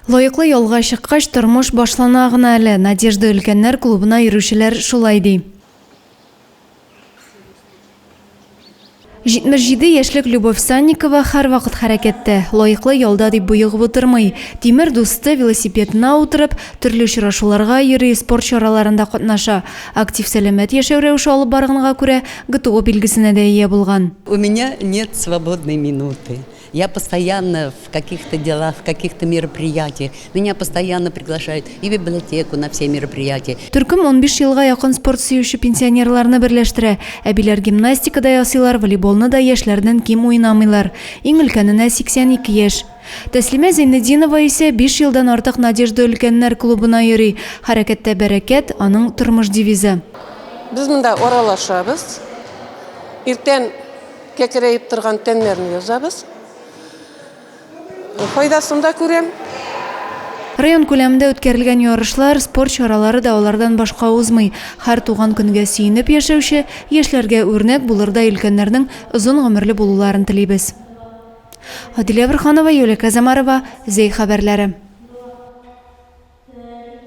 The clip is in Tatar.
Лайыклы ялга чыккач тормыш башлана гына әле. Надежда өлкәннәр клубына йөрүчеләр шулай ди. 77 яшьлек Любовь Санникова һәр вакыт хәрәкәттә. Лайыклы ялда дип буйыгып утырмый. Тимер дусты велосипедына утырып, төрле очрашуларга йөри, спорт чараларында катнаша. Актив сәламәт яшәү рәвеше алып барганга күрә ГТО билгесенә дә ия булган. У меня нет свободной минуты. Я постоянно в каких-то делах, в каких-то мероприятиях. Меня постоянно приглашают и в библиотеку на все мероприятия. Төркем 15 елга якын спорт сөюче пенсионерларны берләштерә. Әбиләр гимнастикада ясыйлар, волейболны да яшьләрдән ким уйнамыйлар. Иң өлкәненә 82 яшь. Тәслимә Зәйнетдинова исә 5 елдан артык Надежда өлкәннәр клубына йөри. Хәрәкәттә бәрәкәт аның тормыш девизы. Без монда аралашабыз. Иртән кәкрәйеп торган тәннәрне язабыз. Файдасын да күрәм. Район күләмендә үткәрелгән ярышлар, спорт чаралары да алардан башка узмый. Һәр туган көнгә сөенеп яшәүче, яшьләргә үрнәк булырдай өлкәннәрнең озын гомерле булуларын телибез. Адилә Бирханова, Юлия Казамарова, Зей хәбәрләре.